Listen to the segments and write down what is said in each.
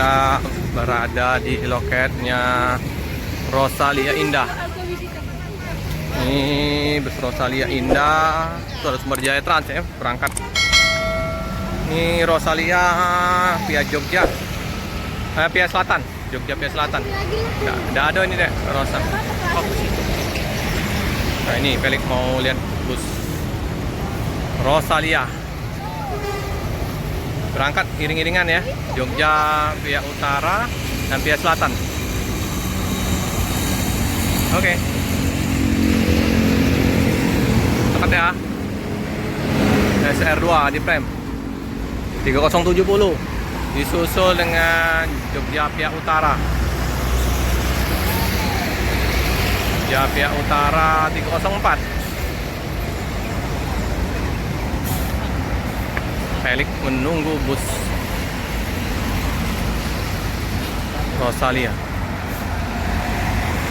kita berada di loketnya Rosalia Indah. Ini bus Rosalia Indah, itu ada Sumberjaya Trans ya, berangkat. Ini Rosalia via Jogja, via Selatan, Jogja via Selatan. Udah ada ini deh, Rosa. Nah ini Felix mau lihat bus Rosalia. Berangkat iring-iringan ya, Jogja via Utara dan via Selatan. Oke. Cepat ya. SR2 di Prem 3070 disusul dengan Jogja via Utara. Jogja via Utara 304. Felix menunggu bus Rosalia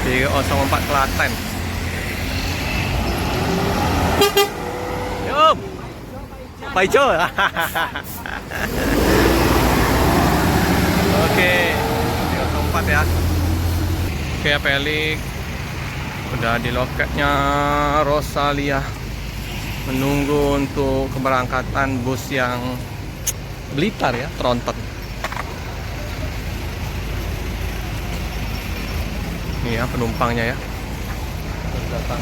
304 Klaten. Yum, Pak Ijo. Oke, 304 ya. Oke, Felix udah di loketnya Rosalia, menunggu untuk keberangkatan bus yang Blitar ya, Tronton. Ini ya penumpangnya ya, datang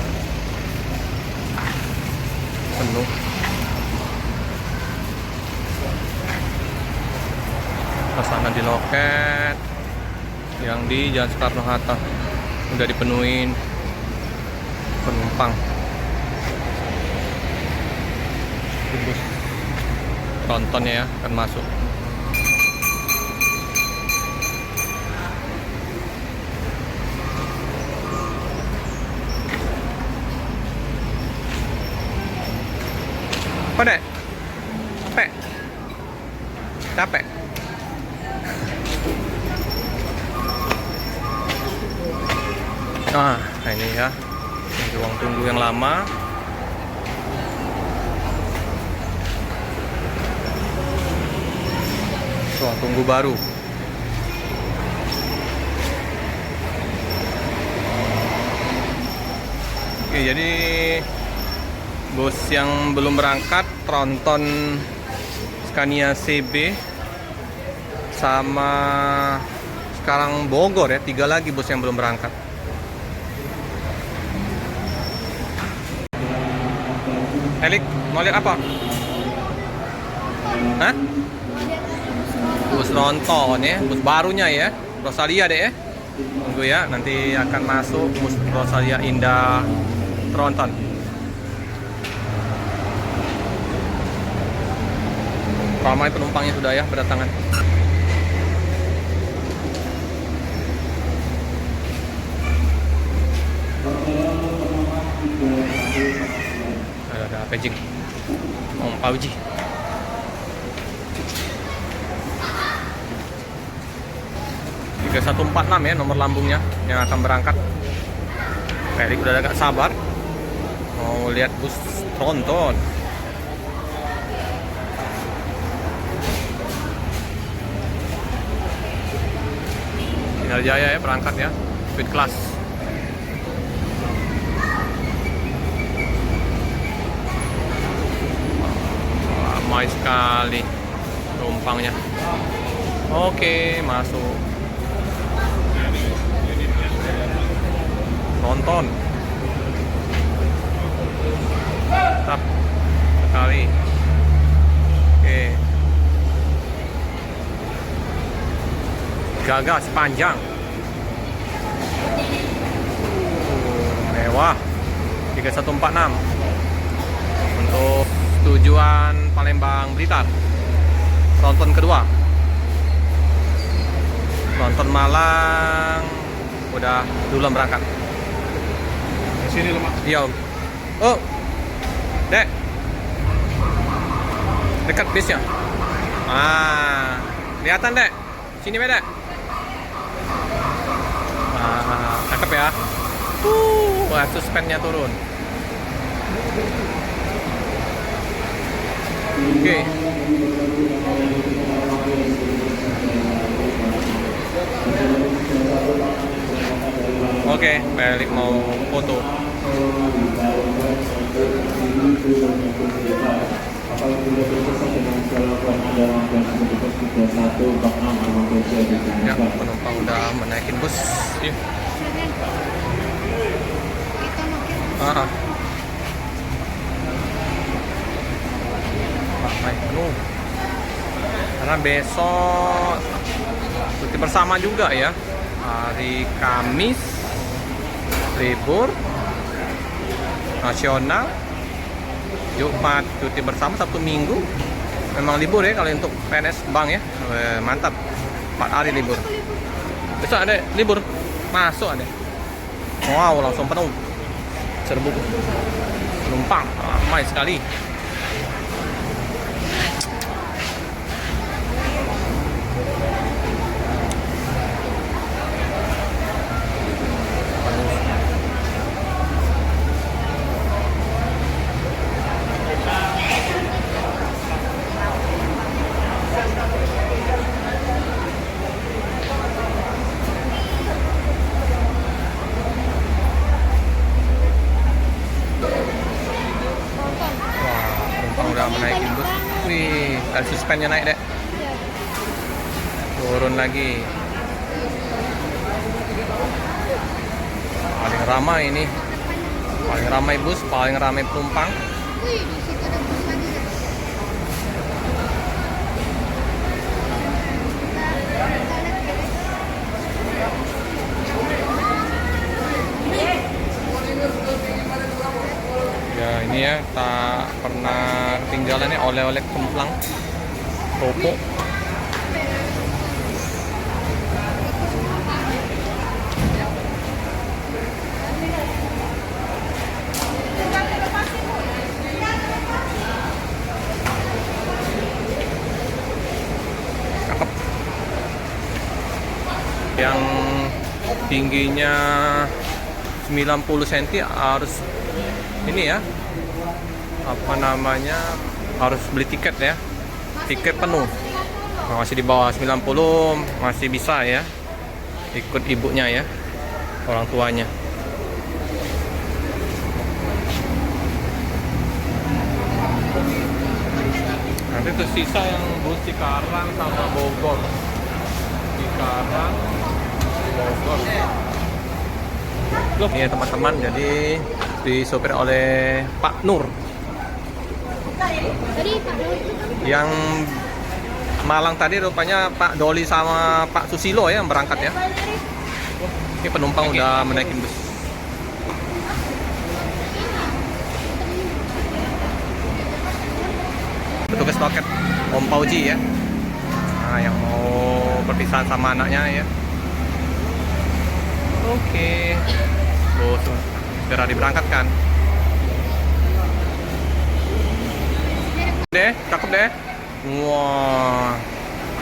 penuh. Kesana di loket yang di Jalan Soekarno-Hatta udah dipenuhin penumpang. Bus Trontonnya ya akan masuk. Apa dek? Capek? Capek? Nah ini ya, ruang tunggu yang lama. Ruang tunggu baru. Oke, jadi bus yang belum berangkat Tronton Scania CB sama sekarang Bogor ya, 3 lagi bus yang belum berangkat. Felix, mau lihat apa? Hah? Bus Tronton ya, bus barunya ya, Rosalia deh ya. Tunggu ya, nanti akan masuk bus Rosalia Indah Tronton. Ramai penumpangnya sudah ya berdatangan. Ada paging. Pak Uji. Tiga 146 ya nomor lambungnya yang akan berangkat. Felix udah agak sabar mau lihat bus Tronton. Jaya ya berangkat ya, speed class. Ramai sekali penumpangnya. Oke, masuk. Nonton. Tetap sekali. Oke. Gagah sepanjang. Mewah. 3146 untuk tujuan Palembang Blitar. Tronton kedua. Tronton Malang udah duluan berangkat. Di sini loh, Mas. Iya. Oh. Dek. Dekat bisnya. Ah, kelihatan, Dek. Sini, Dek. Cakep ya. Suspennya turun. Oke. Oke, balik mau foto. Ya, penumpang udah menaikin bus. Yuk. Ah, ramai penuh. Karena besok cuti bersama juga ya. Hari Kamis libur nasional, Jumat cuti bersama, Sabtu Minggu memang libur ya kalau untuk PNS bank ya. Mantap, 4 hari libur. Besok ada libur, masuk ada. Wow, langsung penuh, serbu penumpang ramai sekali. Udah menaikin bus. Wih, ada suspennya naik deh. Turun lagi. Paling ramai ini. Paling ramai bus, paling ramai penumpang. Wih, di situ ada bus lagi guys. Ya ini ya, tak pernah ketinggalan ya oleh-oleh kemplang, kerupuk. Cakep. Yang tingginya 90 cm harus ini ya, apa namanya, harus beli tiket ya, tiket penuh. Masih di bawah 90 masih bisa ya, ikut ibunya ya, orang tuanya. Nanti tersisa yang bus Cikarang sama Bogor. Cikarang, Bogor. Loh, ini teman-teman, jadi disopir oleh Pak Nur. Tadi Pak Nur itu kan Yang Malang tadi rupanya Pak Doli sama Pak Susilo ya yang berangkat ya. Ini penumpang udah menaikin bus. Petugas loket Om Pauji ya. Nah, yang mau perpisahan sama anaknya ya. Oke. Bus segera diberangkatkan. Deh, cakep deh. Wah,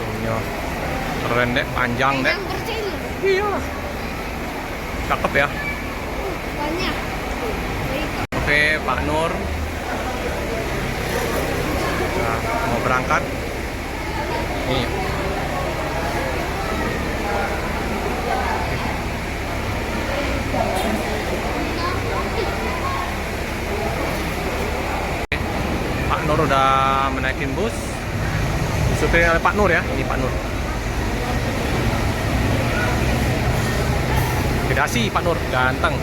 ini keren deh, panjang deh. yang kecil. Iya, cakep ya. Banyak. Oke, Pak Nur. Nah, mau berangkat. Nih. Pak Nur udah menaikin bus. Disupirin oleh Pak Nur ya. Ini Pak Nur. Kedasi Pak Nur, ganteng.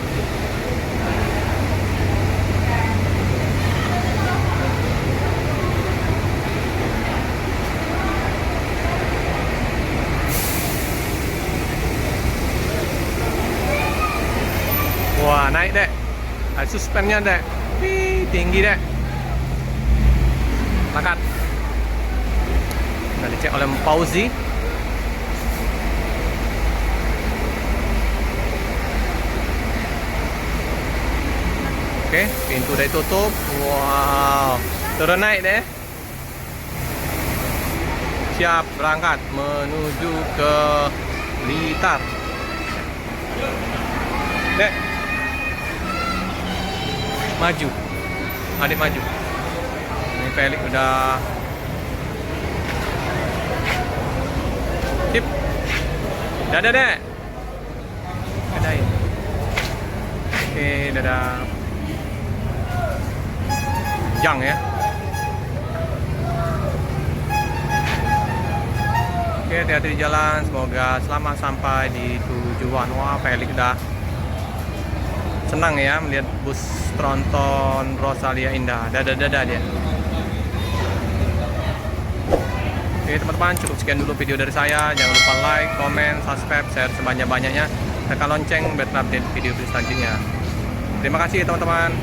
Wah, naik dek. Ada suspennya dek. Wih, tinggi dek. Angkat. Udah dicek oleh Pauzi. Oke, pintu udah ditutup. Wow, turun naik deh. Siap berangkat menuju ke Blitar. Dek, maju, adik maju. Ini Felix udah sip. Dadah dek. Dadahin. Oke, dadah. Jang ya. Oke, hati-hati di jalan. Semoga selamat sampai di tujuan. Wah, Felix dah senang ya melihat bus tronton Rosalia Indah. Dadah dia. Oke teman-teman, cukup sekian dulu video dari saya. Jangan lupa like, comment, subscribe, share sebanyak-banyaknya. Tekan lonceng biar update video selanjutnya. Terima kasih teman-teman.